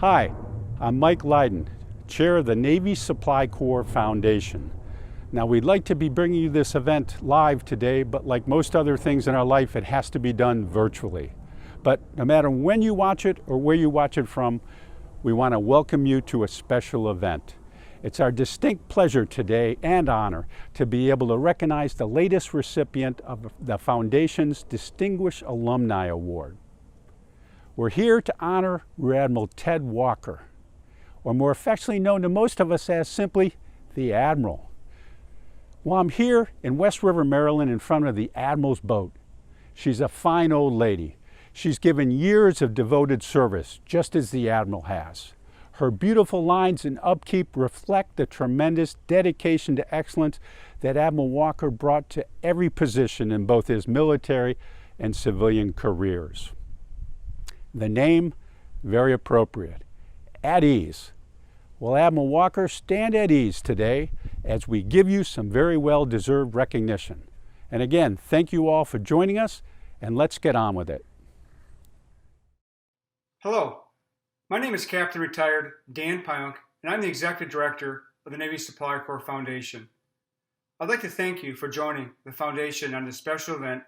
Hi, I'm Mike Lydon, Chair of the Navy Supply Corps Foundation. Now, we'd like to be bringing you this event live today, but like most other things in our life, it has to be done virtually. But no matter when you watch it or where you watch it from, we want to welcome you to a special event. It's our distinct pleasure today and honor to be able to recognize the latest recipient of the Foundation's Distinguished Alumni Award. We're here to honor Rear Admiral Ted Walker, or more affectionately known to most of us as simply the Admiral. Well, I'm here in West River, Maryland, in front of the Admiral's boat. She's a fine old lady. She's given years of devoted service, just as the Admiral has. Her beautiful lines and upkeep reflect the tremendous dedication to excellence that Admiral Walker brought to every position in both his military and civilian careers. The name, very appropriate, At Ease. Well, Admiral Walker, stand at ease today as we give you some very well-deserved recognition. And again, thank you all for joining us, and let's get on with it. Hello, my name is Captain Retired Dan Pionk, and I'm the Executive Director of the Navy Supply Corps Foundation. I'd like to thank you for joining the Foundation on this special event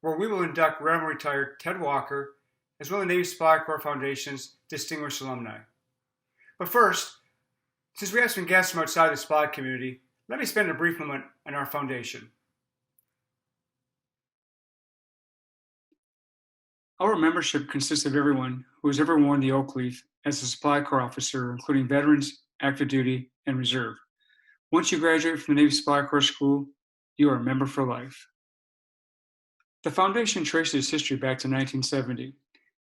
where we will induct Rear Admiral Retired Ted Walker as one of the Navy Supply Corps Foundation's distinguished alumni. But first, since we have some guests from outside the supply community, let me spend a brief moment on our foundation. Our membership consists of everyone who has ever worn the oak leaf as a Supply Corps officer, including veterans, active duty, and reserve. Once you graduate from the Navy Supply Corps School, you are a member for life. The foundation traces its history back to 1970,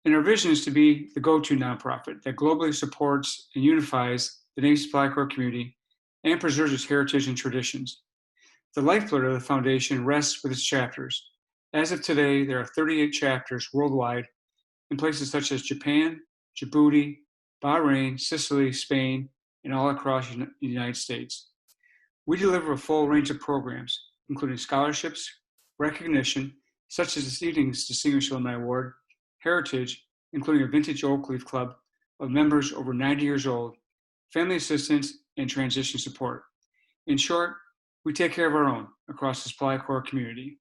and our vision is to be the go-to nonprofit that globally supports and unifies the Navy Supply Corps community and preserves its heritage and traditions. The lifeblood of the foundation rests with its chapters. As of today, there are 38 chapters worldwide in places such as Japan, Djibouti, Bahrain, Sicily, Spain, and all across the United States. We deliver a full range of programs, including scholarships, recognition, such as this evening's Distinguished Alumni Award, heritage, including a vintage oak leaf club of members over 90 years old, family assistance, and transition support. In short, we take care of our own across the Supply Corps community.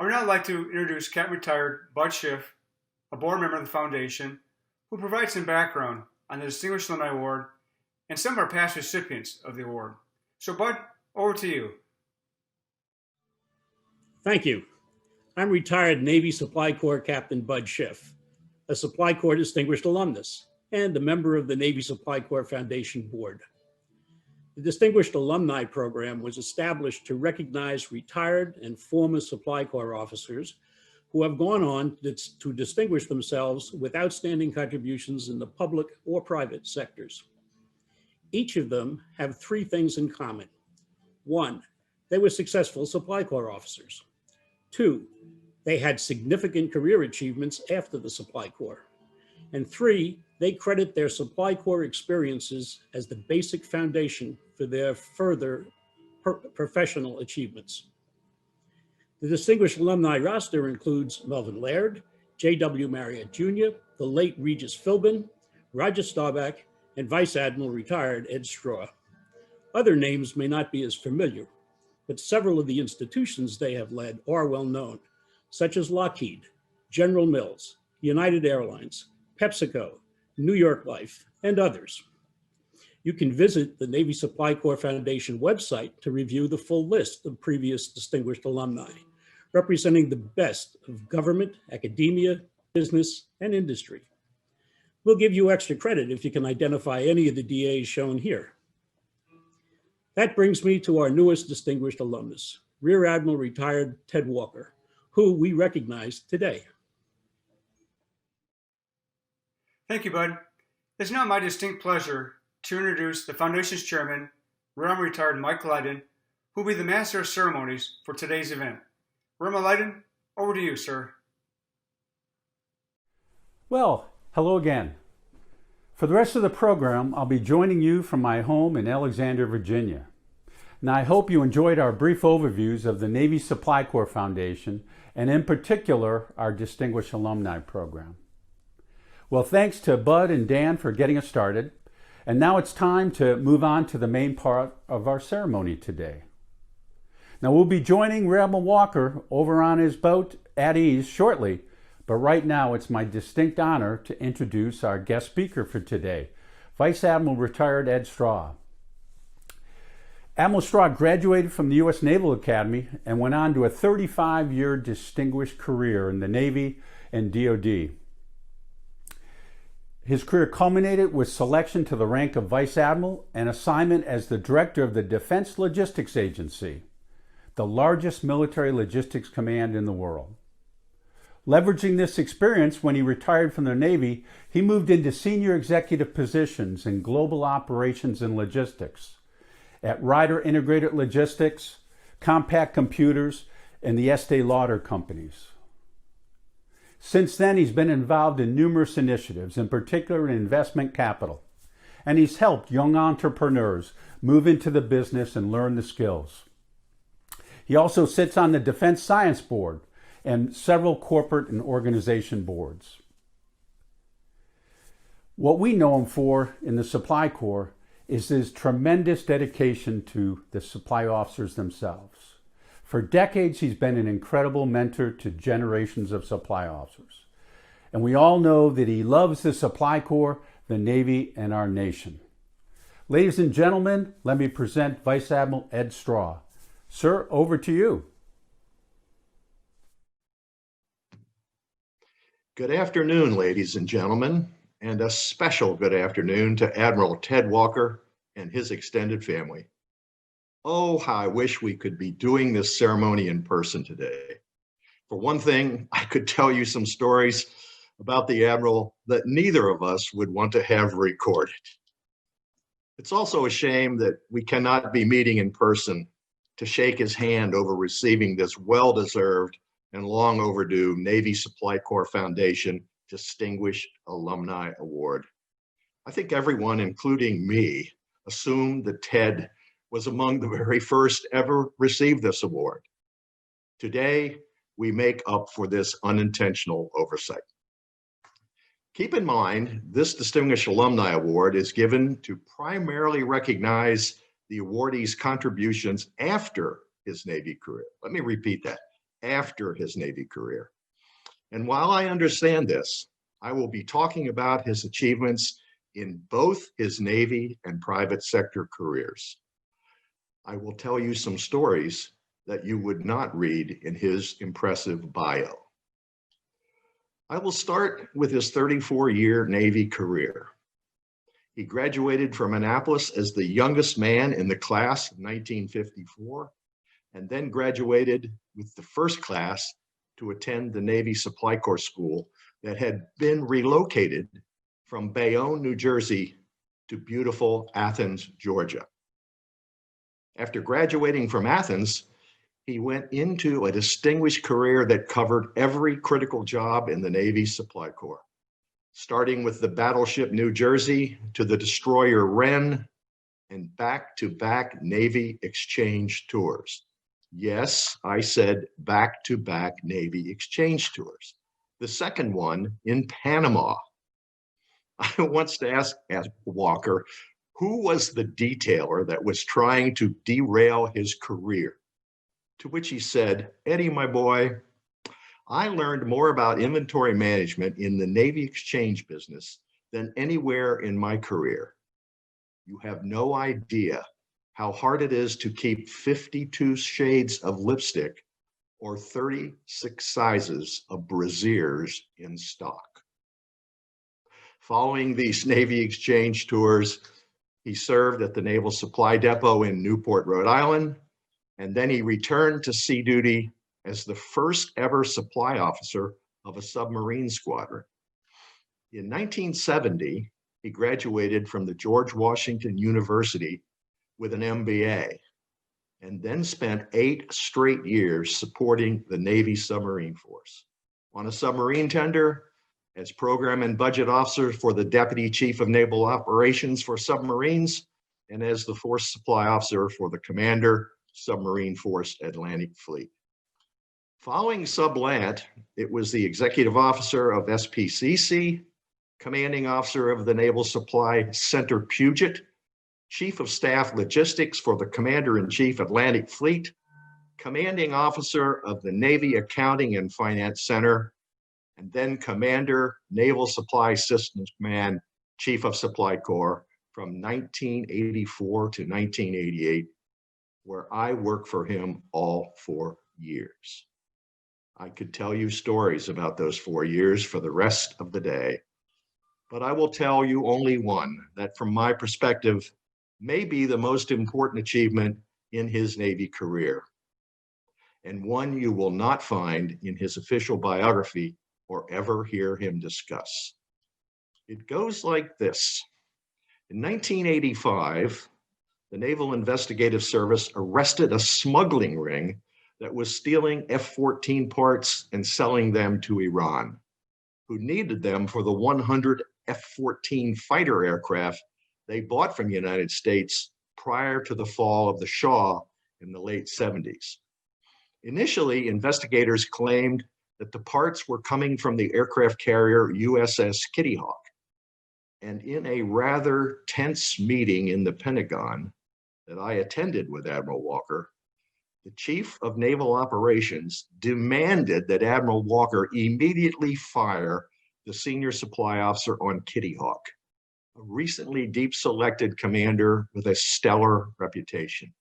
I would now like to introduce Captain Retired Bud Schiff, a board member of the foundation, who provides some background on the Distinguished Alumni Award and some of our past recipients of the award. So Bud, over to you. Thank you. I'm retired Navy Supply Corps Captain Bud Schiff, a Supply Corps Distinguished Alumnus and a member of the Navy Supply Corps Foundation Board. The Distinguished Alumni Program was established to recognize retired and former Supply Corps officers who have gone on to distinguish themselves with outstanding contributions in the public or private sectors. Each of them have three things in common. One, they were successful Supply Corps officers. Two, they had significant career achievements after the Supply Corps. And three, they credit their Supply Corps experiences as the basic foundation for their further professional achievements. The Distinguished Alumni roster includes Melvin Laird, J.W. Marriott Jr., the late Regis Philbin, Roger Staubach, and Vice Admiral Retired Ed Straw. Other names may not be as familiar, but several of the institutions they have led are well known, such as Lockheed, General Mills, United Airlines, PepsiCo, New York Life, and others. You can visit the Navy Supply Corps Foundation website to review the full list of previous distinguished alumni, representing the best of government, academia, business, and industry. We'll give you extra credit if you can identify any of the DAs shown here. That brings me to our newest distinguished alumnus, Rear Admiral Retired Ted Walker, who we recognize today. Thank you, Bud. It's now my distinct pleasure to introduce the Foundation's Chairman, Rear Admiral Retired Mike Lydon, who will be the Master of Ceremonies for today's event. Rear Admiral Lydon, over to you, sir. Well, hello again. For the rest of the program, I'll be joining you from my home in Alexandria, Virginia. Now, I hope you enjoyed our brief overviews of the Navy Supply Corps Foundation, and in particular, our Distinguished Alumni Program. Well, thanks to Bud and Dan for getting us started. And now it's time to move on to the main part of our ceremony today. Now, we'll be joining Rear Admiral Walker over on his boat at ease shortly, but right now it's my distinct honor to introduce our guest speaker for today, Vice Admiral Retired Ed Straw. Admiral Straw graduated from the U.S. Naval Academy and went on to a 35-year distinguished career in the Navy and DoD. His career culminated with selection to the rank of Vice Admiral and assignment as the Director of the Defense Logistics Agency, the largest military logistics command in the world. Leveraging this experience, when he retired from the Navy, he moved into senior executive positions in global operations and logistics at Ryder Integrated Logistics, Compaq Computers, and the Estee Lauder companies. Since then, he's been involved in numerous initiatives, in particular in investment capital, and he's helped young entrepreneurs move into the business and learn the skills. He also sits on the Defense Science Board and several corporate and organization boards. What we know him for in the Supply Corps is his tremendous dedication to the supply officers themselves. For decades, he's been an incredible mentor to generations of supply officers. And we all know that he loves the Supply Corps, the Navy, and our nation. Ladies and gentlemen, let me present Vice Admiral Ed Straw. Sir, over to you. Good afternoon, ladies and gentlemen, and a special good afternoon to Admiral Ted Walker and his extended family. Oh, how I wish we could be doing this ceremony in person today. For one thing, I could tell you some stories about the Admiral that neither of us would want to have recorded. It's also a shame that we cannot be meeting in person to shake his hand over receiving this well-deserved and long overdue Navy Supply Corps Foundation Distinguished Alumni Award. I think everyone, including me, assumed that Ted was among the very first ever receive this award. Today, we make up for this unintentional oversight. Keep in mind, this Distinguished Alumni Award is given to primarily recognize the awardee's contributions after his Navy career. Let me repeat that. after his Navy career. And while I understand this, I will be talking about his achievements in both his Navy and private sector careers. I will tell you some stories that you would not read in his impressive bio. I will start with his 34-year Navy career. He graduated from Annapolis as the youngest man in the class of 1954, and then graduated with the first class to attend the Navy Supply Corps School that had been relocated from Bayonne, New Jersey to beautiful Athens, Georgia. After graduating from Athens, he went into a distinguished career that covered every critical job in the Navy Supply Corps, starting with the battleship New Jersey to the destroyer Wren and back-to-back Navy exchange tours. Yes, I said back-to-back Navy exchange tours. The second one in Panama. I once asked Walker, who was the detailer that was trying to derail his career? To which he said, Eddie, my boy, I learned more about inventory management in the Navy exchange business than anywhere in my career. You have no idea how hard it is to keep 52 shades of lipstick or 36 sizes of brasiers in stock. Following these Navy exchange tours, he served at the Naval Supply Depot in Newport, Rhode Island, and then he returned to sea duty as the first ever supply officer of a submarine squadron. In 1970, he graduated from the George Washington University with an MBA, and then spent 8 straight years supporting the Navy submarine force. On a submarine tender, as program and budget officer for the Deputy Chief of Naval Operations for Submarines, and as the Force Supply Officer for the Commander, Submarine Force Atlantic Fleet. Following Sublant, it was the Executive Officer of SPCC, Commanding Officer of the Naval Supply Center Puget, Chief of Staff Logistics for the Commander-in-Chief Atlantic Fleet, Commanding Officer of the Navy Accounting and Finance Center, and then Commander, Naval Supply Systems Command, Chief of Supply Corps from 1984 to 1988, where I worked for him all 4 years. I could tell you stories about those 4 years for the rest of the day, but I will tell you only one that from my perspective may be the most important achievement in his Navy career, and one you will not find in his official biography or ever hear him discuss. It goes like this. In 1985, the Naval Investigative Service arrested a smuggling ring that was stealing F-14 parts and selling them to Iran, who needed them for the 100 F-14 fighter aircraft they bought from the United States prior to the fall of the Shah in the late 70s. Initially, investigators claimed that the parts were coming from the aircraft carrier USS Kitty Hawk. And in a rather tense meeting in the Pentagon that I attended with Admiral Walker, the Chief of Naval Operations demanded that Admiral Walker immediately fire the senior supply officer on Kitty Hawk, a recently deep-selected commander with a stellar reputation.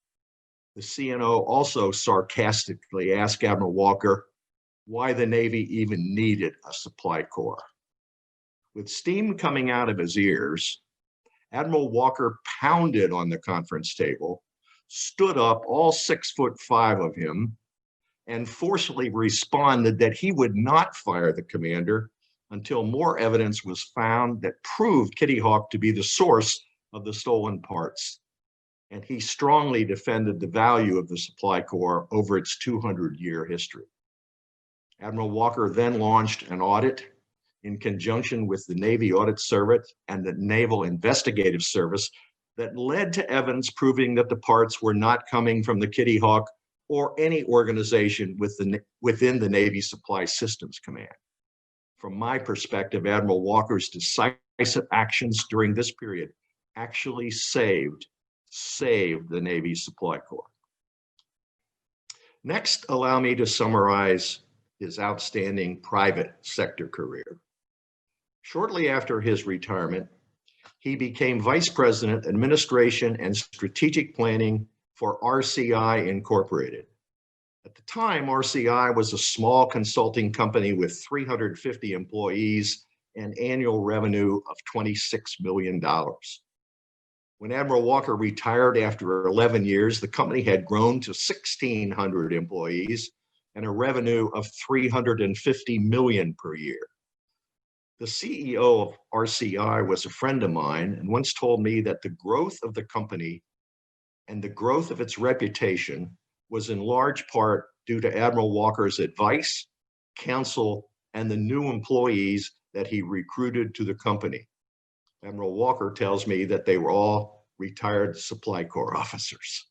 The CNO also sarcastically asked Admiral Walker why the Navy even needed a supply corps. With steam coming out of his ears, Admiral Walker pounded on the conference table, stood up, all 6'5" of him, and forcefully responded that he would not fire the commander until more evidence was found that proved Kitty Hawk to be the source of the stolen parts. And he strongly defended the value of the supply corps over its 200-year history. Admiral Walker then launched an audit in conjunction with the Navy Audit Service and the Naval Investigative Service that led to evidence proving that the parts were not coming from the Kitty Hawk or any organization within the Navy Supply Systems Command. From my perspective, Admiral Walker's decisive actions during this period actually saved the Navy Supply Corps. Next, allow me to summarize his outstanding private sector career. Shortly after his retirement, he became Vice President, Administration and Strategic Planning for RCI Incorporated. At the time, RCI was a small consulting company with 350 employees and annual revenue of $26 million. When Admiral Walker retired after 11 years, the company had grown to 1,600 employees and a revenue of $350 million per year. The CEO of RCI was a friend of mine and once told me that the growth of the company and the growth of its reputation was in large part due to Admiral Walker's advice, counsel, and the new employees that he recruited to the company. Admiral Walker tells me that they were all retired Supply Corps officers.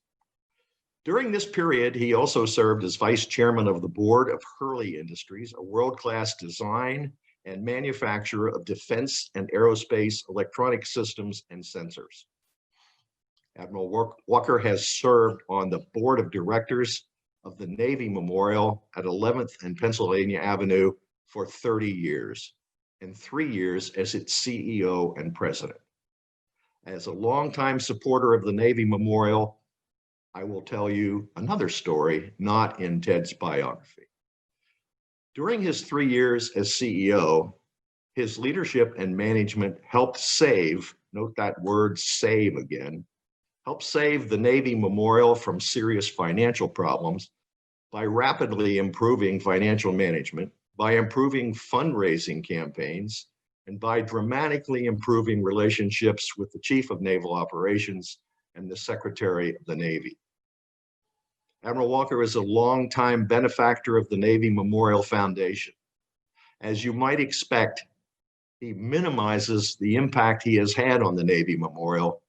During this period, he also served as vice chairman of the board of Hurley Industries, a world-class design and manufacturer of defense and aerospace electronic systems and sensors. Admiral Walker has served on the board of directors of the Navy Memorial at 11th and Pennsylvania Avenue for 30 years, and 3 years as its CEO and president. As a longtime supporter of the Navy Memorial, I will tell you another story not in Ted's biography. During his 3 years as CEO, his leadership and management helped save, note that word save again, helped save the Navy Memorial from serious financial problems by rapidly improving financial management, by improving fundraising campaigns, and by dramatically improving relationships with the Chief of Naval Operations and the Secretary of the Navy. Admiral Walker is a longtime benefactor of the Navy Memorial Foundation. As you might expect, he minimizes the impact he has had on the Navy Memorial,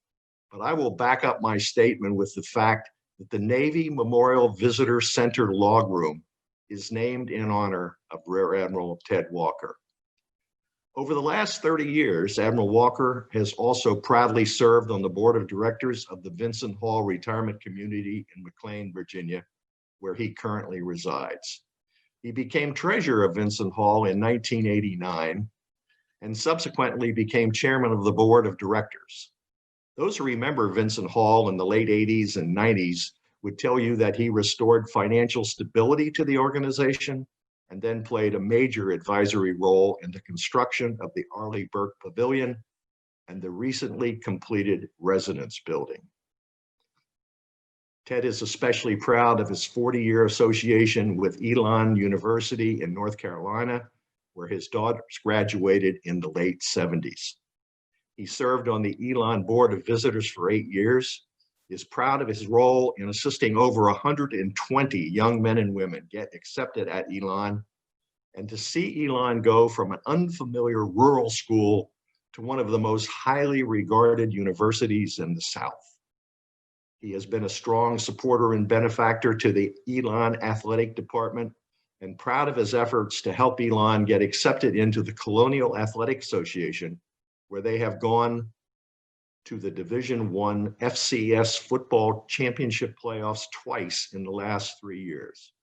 but I will back up my statement with the fact that the Navy Memorial Visitor Center log room is named in honor of Rear Admiral Ted Walker. Over the last 30 years, Admiral Walker has also proudly served on the board of directors of the Vincent Hall Retirement Community in McLean, Virginia, where he currently resides. He became treasurer of Vincent Hall in 1989 and subsequently became chairman of the board of directors. Those who remember Vincent Hall in the late 80s and 90s would tell you that he restored financial stability to the organization and then played a major advisory role in the construction of the Arleigh Burke Pavilion and the recently completed residence building. Ted is especially proud of his 40-year association with Elon University in North Carolina, where his daughters graduated in the late 70s. He served on the Elon Board of Visitors for 8 years, is proud of his role in assisting over 120 young men and women get accepted at Elon, and to see Elon go from an unfamiliar rural school to one of the most highly regarded universities in the South. He has been a strong supporter and benefactor to the Elon Athletic Department and proud of his efforts to help Elon get accepted into the Colonial Athletic Association, where they have gone to the Division I FCS football championship playoffs twice in the last 3 years.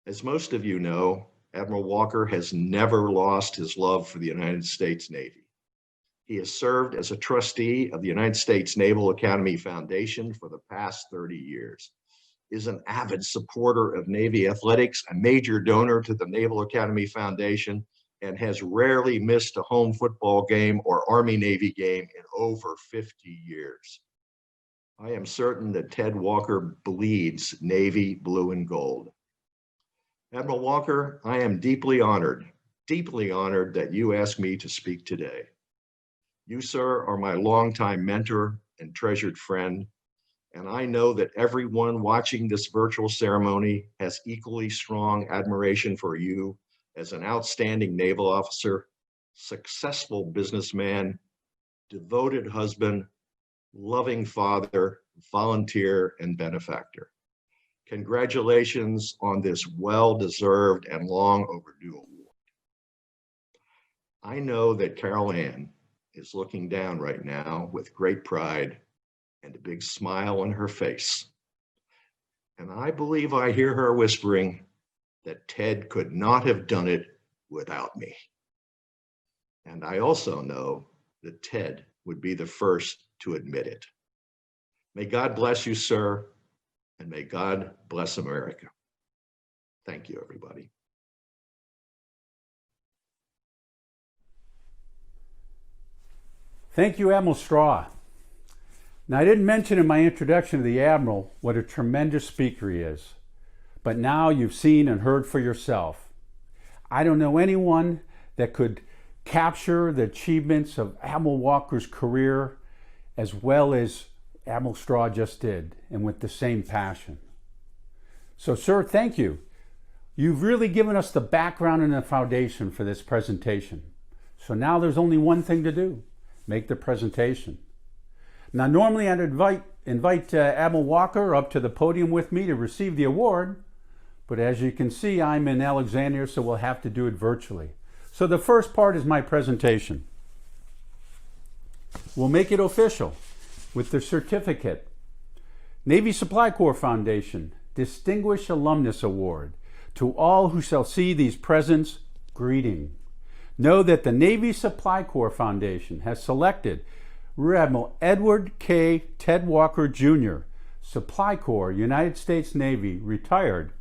As most of you know, Admiral Walker has never lost his love for the United States Navy. He has served as a trustee of the United States Naval Academy Foundation for the past 30 years, is an avid supporter of Navy athletics, a major donor to the Naval Academy Foundation, and has rarely missed a home football game or Army-Navy game in over 50 years. I am certain that Ted Walker bleeds Navy blue and gold. Admiral Walker, I am deeply honored that you asked me to speak today. You, sir, are my longtime mentor and treasured friend, and I know that everyone watching this virtual ceremony has equally strong admiration for you as an outstanding naval officer, successful businessman, devoted husband, loving father, volunteer, and benefactor. Congratulations on this well-deserved and long overdue award. I know that Carol Ann is looking down right now with great pride and a big smile on her face. And I believe I hear her whispering that Ted could not have done it without me. And I also know that Ted would be the first to admit it. May God bless you, sir, and may God bless America. Thank you, everybody. Thank you, Admiral Straw. Now, I didn't mention in my introduction to the Admiral what a tremendous speaker he is, but now you've seen and heard for yourself. I don't know anyone that could capture the achievements of Admiral Walker's career as well as Admiral Straw just did, and with the same passion. So, sir, thank you. You've really given us the background and the foundation for this presentation. So now there's only one thing to do: make the presentation. Now, normally I'd invite Admiral Walker up to the podium with me to receive the award, but as you can see, I'm in Alexandria, so we'll have to do it virtually. So the first part is my presentation. We'll make it official with the certificate. Navy Supply Corps Foundation Distinguished Alumnus Award. To all who shall see these presents, greeting. Know that the Navy Supply Corps Foundation has selected Rear Admiral Edward K. Ted Walker, Jr., Supply Corps, United States Navy, retired,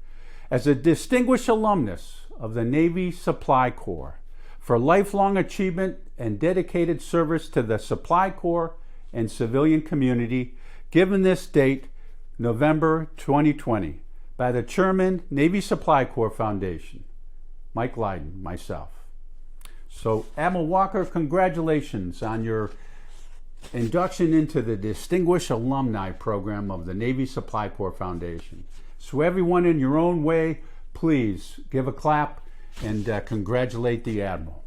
as a distinguished alumnus of the Navy Supply Corps for lifelong achievement and dedicated service to the Supply Corps and civilian community, given this date, November 2020, by the Chairman, Navy Supply Corps Foundation, Mike Lydon, myself. So, Admiral Walker, congratulations on your induction into the Distinguished Alumni Program of the Navy Supply Corps Foundation. So everyone in your own way, please give a clap and congratulate the Admiral.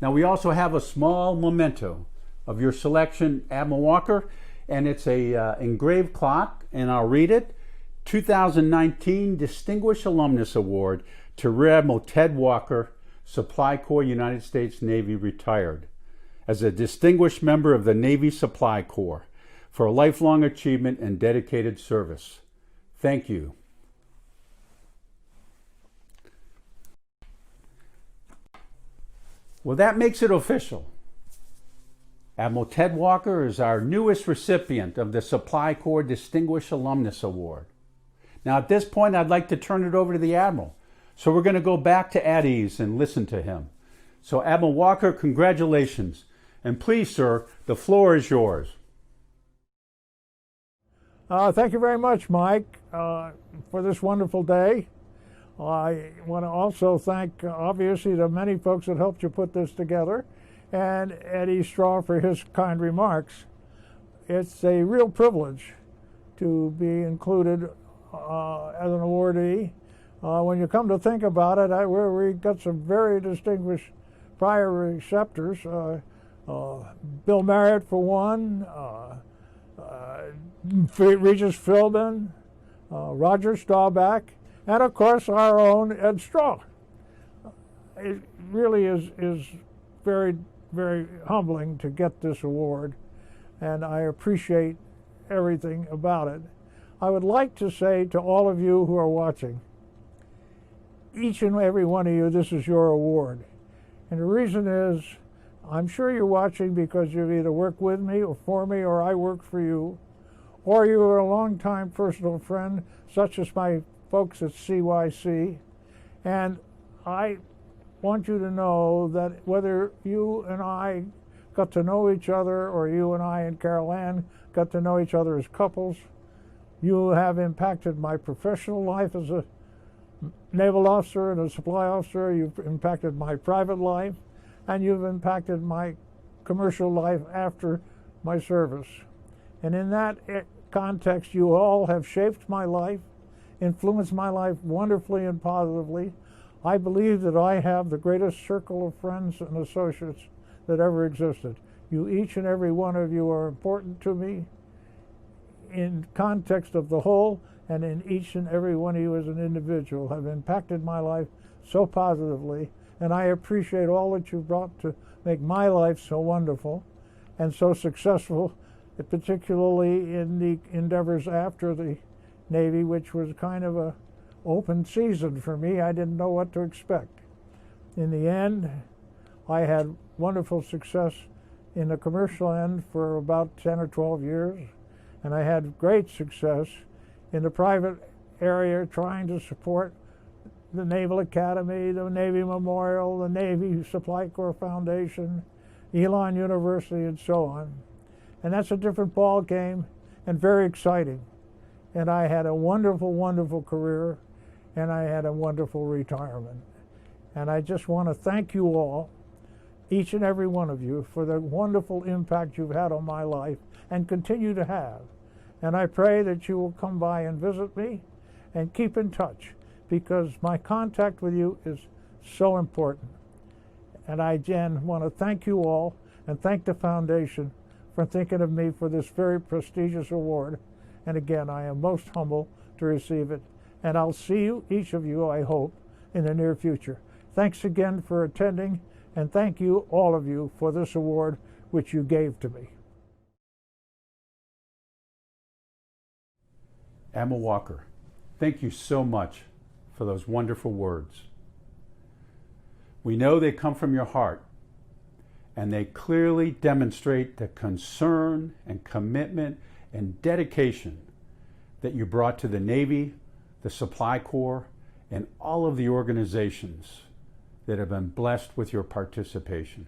Now, we also have a small memento of your selection, Admiral Walker, and it's a engraved clock, and I'll read it. 2019 Distinguished Alumnus Award to Rear Admiral Ted Walker, Supply Corps, United States Navy, retired, as a distinguished member of the Navy Supply Corps for a lifelong achievement and dedicated service. Thank you. Well, that makes it official. Admiral Ted Walker is our newest recipient of the Supply Corps Distinguished Alumnus Award. Now, at this point, I'd like to turn it over to the Admiral. So we're going to go back to at ease and listen to him. So, Admiral Walker, congratulations. And please, sir, the floor is yours. Thank you very much, Mike, for this wonderful day. I want to also thank, obviously, the many folks that helped you put this together, and Eddie Straw for his kind remarks. It's a real privilege to be included as an awardee. When you come to think about it, we got some very distinguished prior receptors. Bill Marriott, for one, Regis Philbin, Roger Staubach, and of course our own Ed Straw. It really is very, very humbling to get this award, and I appreciate everything about it. I would like to say to all of you who are watching, each and every one of you, this is your award. And the reason is, I'm sure you're watching because you've either worked with me or for me, or I work for you, or you are a longtime personal friend, such as my folks at CYC. And I want you to know that whether you and I got to know each other, or you and I and Carol Ann got to know each other as couples, you have impacted my professional life as a naval officer and a supply officer. You've impacted my private life, and you've impacted my commercial life after my service. And in that context, you all have shaped my life, influenced my life wonderfully and positively. I believe that I have the greatest circle of friends and associates that ever existed. You, each and every one of you, are important to me in context of the whole, and in each and every one of you as an individual have impacted my life so positively, and I appreciate all that you've brought to make my life so wonderful and so successful particularly in the endeavors after the Navy, which was kind of a open season for me. I didn't know what to expect. In the end, I had wonderful success in the commercial end for about 10 or 12 years, and I had great success in the private area trying to support the Naval Academy, the Navy Memorial, the Navy Supply Corps Foundation, Elon University, and so on. And that's a different ball game and very exciting. And I had a wonderful, wonderful career, and I had a wonderful retirement. And I just want to thank you all, each and every one of you, for the wonderful impact you've had on my life and continue to have. And I pray that you will come by and visit me and keep in touch, because my contact with you is so important. And I again want to thank you all and thank the foundation for thinking of me for this very prestigious award. And again, I am most humble to receive it. And I'll see you, each of you, I hope, in the near future. Thanks again for attending, and thank you, all of you, for this award which you gave to me. Emma Walker, thank you so much for those wonderful words. We know they come from your heart, and they clearly demonstrate the concern and commitment and dedication that you brought to the Navy, the Supply Corps, and all of the organizations that have been blessed with your participation.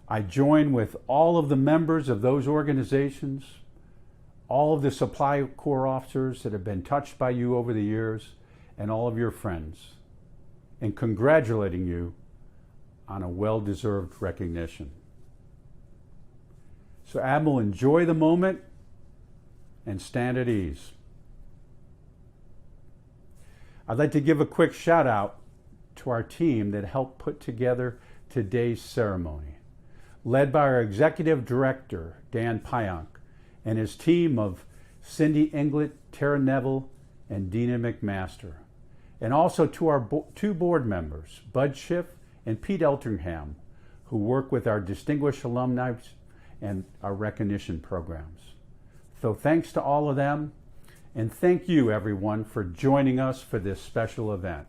I join with all of the members of those organizations, all of the Supply Corps officers that have been touched by you over the years, and all of your friends, in congratulating you on a well-deserved recognition. So Admiral, enjoy the moment and stand at ease. I'd like to give a quick shout out to our team that helped put together today's ceremony, led by our Executive Director, Dan Pionk, and his team of Cindy Inglet, Tara Neville, and Dina McMaster. And also to our two board members, Bud Schiff and Pete Eltringham, who work with our distinguished alumni and our recognition programs. So thanks to all of them, and thank you everyone for joining us for this special event.